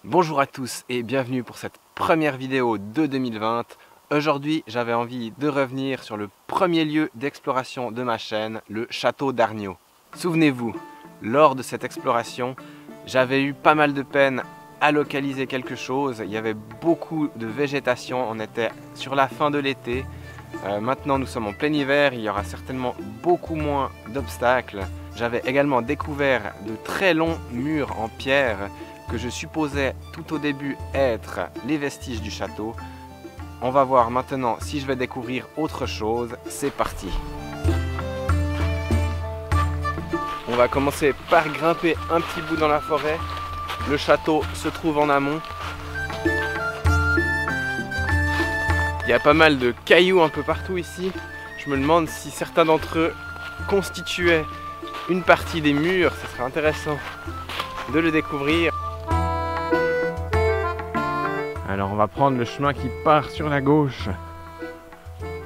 Bonjour à tous et bienvenue pour cette première vidéo de 2020. Aujourd'hui, j'avais envie de revenir sur le premier lieu d'exploration de ma chaîne, le château d'Arniaux. Souvenez-vous, lors de cette exploration, j'avais eu pas mal de peine à localiser quelque chose. Il y avait beaucoup de végétation, on était sur la fin de l'été. Maintenant, nous sommes en plein hiver, il y aura certainement beaucoup moins d'obstacles. J'avais également découvert de très longs murs en pierre que je supposais tout au début être les vestiges du château. On va voir maintenant si je vais découvrir autre chose. C'est parti! On va commencer par grimper un petit bout dans la forêt. Le château se trouve en amont. Il y a pas mal de cailloux un peu partout ici. Je me demande si certains d'entre eux constituaient une partie des murs. Ce serait intéressant de le découvrir. Alors on va prendre le chemin qui part sur la gauche.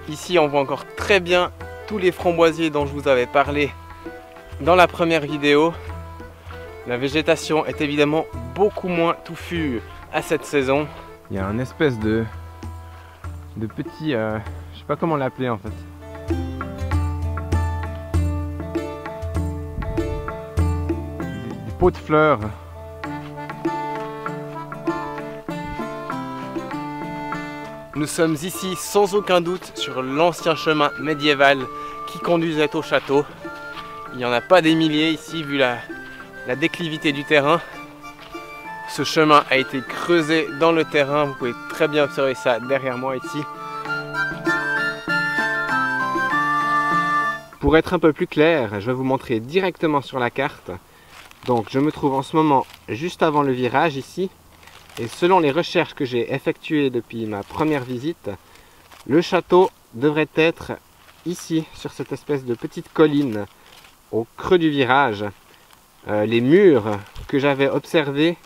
Ici on voit encore très bien tous les framboisiers dont je vous avais parlé dans la première vidéo. La végétation est évidemment beaucoup moins touffue à cette saison. Il y a un espèce de petit, je sais pas comment l'appeler en fait. Des pots de fleurs. Nous sommes ici sans aucun doute sur l'ancien chemin médiéval qui conduisait au château. Il n'y en a pas des milliers ici vu la déclivité du terrain. Ce chemin a été creusé dans le terrain, vous pouvez très bien observer ça derrière moi ici. Pour être un peu plus clair, je vais vous montrer directement sur la carte. Donc je me trouve en ce moment juste avant le virage ici. Et selon les recherches que j'ai effectuées depuis ma première visite, le château devrait être ici, sur cette espèce de petite colline, au creux du virage. Les murs que j'avais observés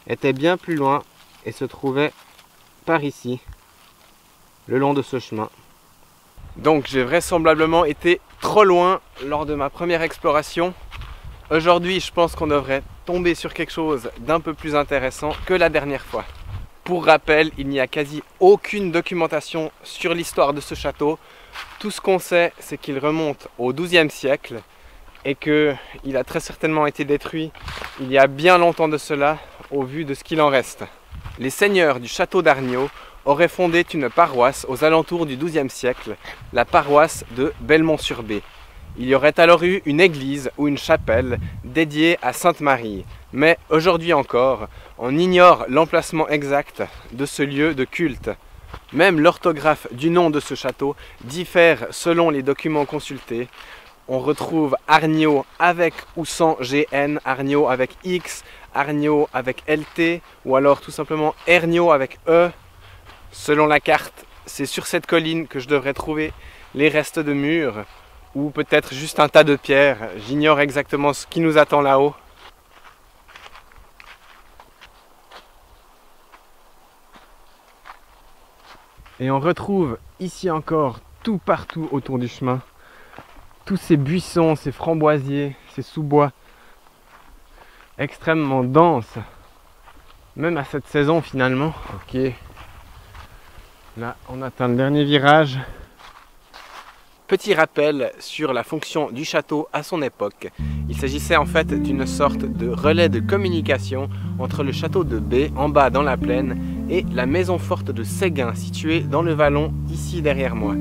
étaient bien plus loin et se trouvaient par ici, le long de ce chemin. Donc j'ai vraisemblablement été trop loin lors de ma première exploration. Aujourd'hui, je pense qu'on devrait tomber sur quelque chose d'un peu plus intéressant que la dernière fois. Pour rappel, il n'y a quasi aucune documentation sur l'histoire de ce château. Tout ce qu'on sait, c'est qu'il remonte au XIIe siècle et qu'il a très certainement été détruit il y a bien longtemps de cela, au vu de ce qu'il en reste. Les seigneurs du château d'Arniaux auraient fondé une paroisse aux alentours du XIIe siècle, la paroisse de Belmont-sur-Bé. Il y aurait alors eu une église ou une chapelle dédiée à Sainte Marie. Mais aujourd'hui encore, on ignore l'emplacement exact de ce lieu de culte. Même l'orthographe du nom de ce château diffère selon les documents consultés. On retrouve Arniaux avec ou sans GN, Arniaux avec X, Arniaux avec LT, ou alors tout simplement Erniaux avec E. Selon la carte, c'est sur cette colline que je devrais trouver les restes de murs, ou peut-être juste un tas de pierres. J'ignore exactement ce qui nous attend là-haut. Et on retrouve ici encore tout partout autour du chemin tous ces buissons, ces framboisiers, ces sous-bois extrêmement denses, même à cette saison finalement. Ok, là on atteint le dernier virage. Petit rappel sur la fonction du château à son époque. Il s'agissait en fait d'une sorte de relais de communication entre le château de Bé, en bas dans la plaine, et la maison forte de Séguin, située dans le vallon, ici derrière moi.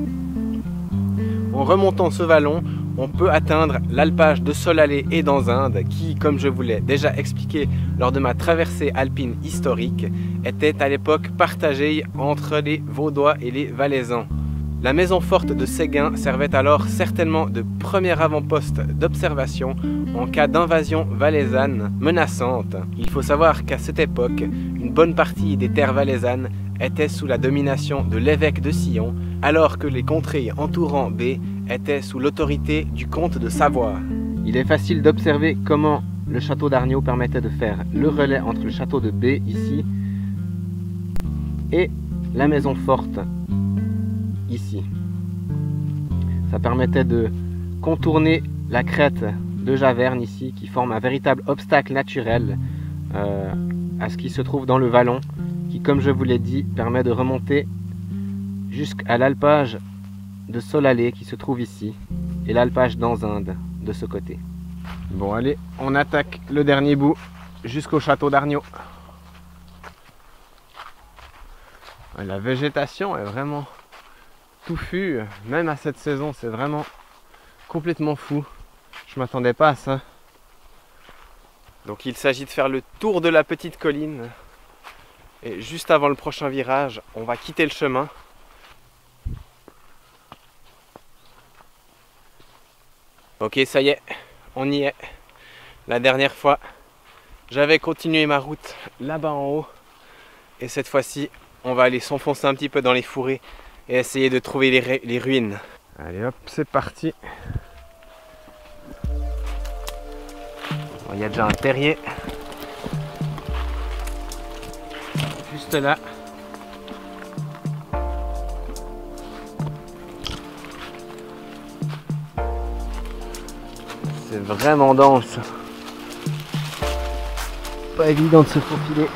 En remontant ce vallon, on peut atteindre l'alpage de Solalé et d'Anzinde, qui, comme je vous l'ai déjà expliqué lors de ma traversée alpine historique, était à l'époque partagée entre les Vaudois et les Valaisans. La maison forte de Séguin servait alors certainement de premier avant-poste d'observation en cas d'invasion valaisanne menaçante. Il faut savoir qu'à cette époque, une bonne partie des terres valaisannes étaient sous la domination de l'évêque de Sillon, alors que les contrées entourant Bé étaient sous l'autorité du comte de Savoie. Il est facile d'observer comment le château d'Arniaux permettait de faire le relais entre le château de Bé ici et la maison forte ici. Ça permettait de contourner la crête de Javerne ici, qui forme un véritable obstacle naturel à ce qui se trouve dans le vallon, qui, comme je vous l'ai dit, permet de remonter jusqu'à l'alpage de Solalé qui se trouve ici, et l'alpage d'Anzinde de ce côté. Bon allez, on attaque le dernier bout jusqu'au château d'Arniaux. La végétation est vraiment touffue, même à cette saison, c'est vraiment complètement fou. Je m'attendais pas à ça. Donc il s'agit de faire le tour de la petite colline. Et juste avant le prochain virage, on va quitter le chemin. Ok, ça y est, on y est. La dernière fois, j'avais continué ma route là-bas en haut. Et cette fois-ci, on va aller s'enfoncer un petit peu dans les fourrés et essayer de trouver les ruines. Allez hop, c'est parti. Il y a déjà un terrier. Juste là. C'est vraiment dense. Pas évident de se faufiler.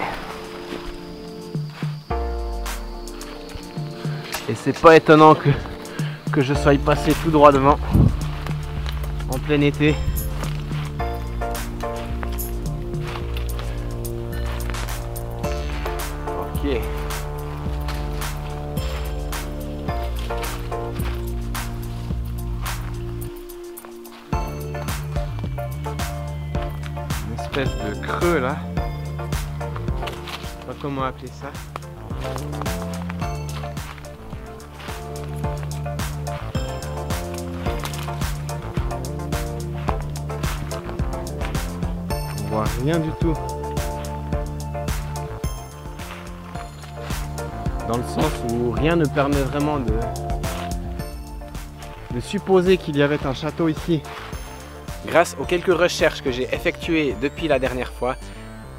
Et c'est pas étonnant que je sois passé tout droit devant en plein été. Ok. Une espèce de creux là. Je sais pas comment appeler ça. On voit rien du tout. Dans le sens où rien ne permet vraiment de supposer qu'il y avait un château ici. Grâce aux quelques recherches que j'ai effectuées depuis la dernière fois,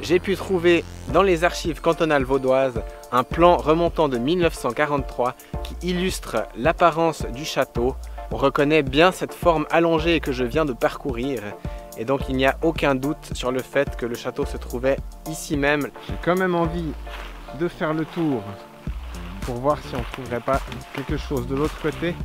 j'ai pu trouver dans les archives cantonales vaudoises un plan remontant de 1943 qui illustre l'apparence du château. On reconnaît bien cette forme allongée que je viens de parcourir et donc il n'y a aucun doute sur le fait que le château se trouvait ici même. J'ai quand même envie de faire le tour pour voir si on ne trouverait pas quelque chose de l'autre côté.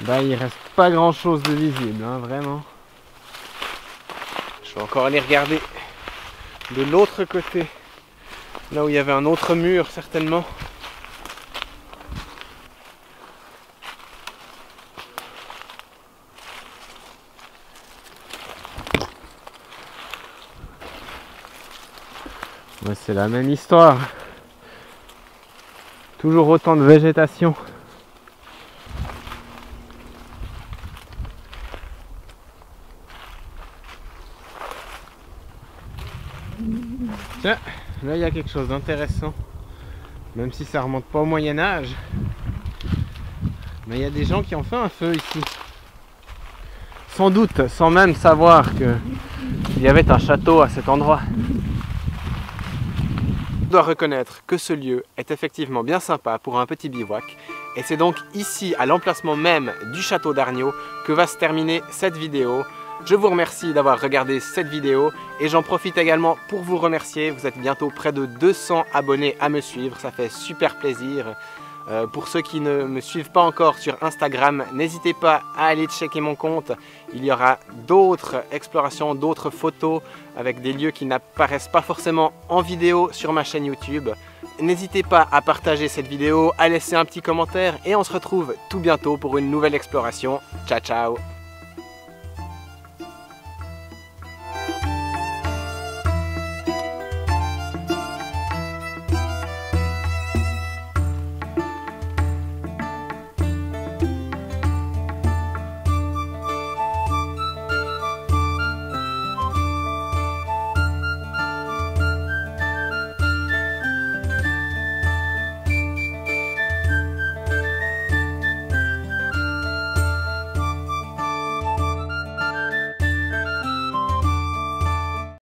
Bah, il reste pas grand chose de visible, hein, vraiment. Je vais encore aller regarder de l'autre côté, là où il y avait un autre mur certainement. Ouais, c'est la même histoire. Toujours autant de végétation. Tiens, là il y a quelque chose d'intéressant. Même si ça remonte pas au Moyen-Âge. Mais il y a des gens qui ont fait un feu ici. Sans doute, sans même savoir qu'il y avait un château à cet endroit. Je dois reconnaître que ce lieu est effectivement bien sympa pour un petit bivouac. Et c'est donc ici, à l'emplacement même du château d'Arniaux, que va se terminer cette vidéo. Je vous remercie d'avoir regardé cette vidéo et j'en profite également pour vous remercier. Vous êtes bientôt près de 200 abonnés à me suivre, ça fait super plaisir. Pour ceux qui ne me suivent pas encore sur Instagram, n'hésitez pas à aller checker mon compte. Il y aura d'autres explorations, d'autres photos avec des lieux qui n'apparaissent pas forcément en vidéo sur ma chaîne YouTube. N'hésitez pas à partager cette vidéo, à laisser un petit commentaire et on se retrouve tout bientôt pour une nouvelle exploration. Ciao ciao!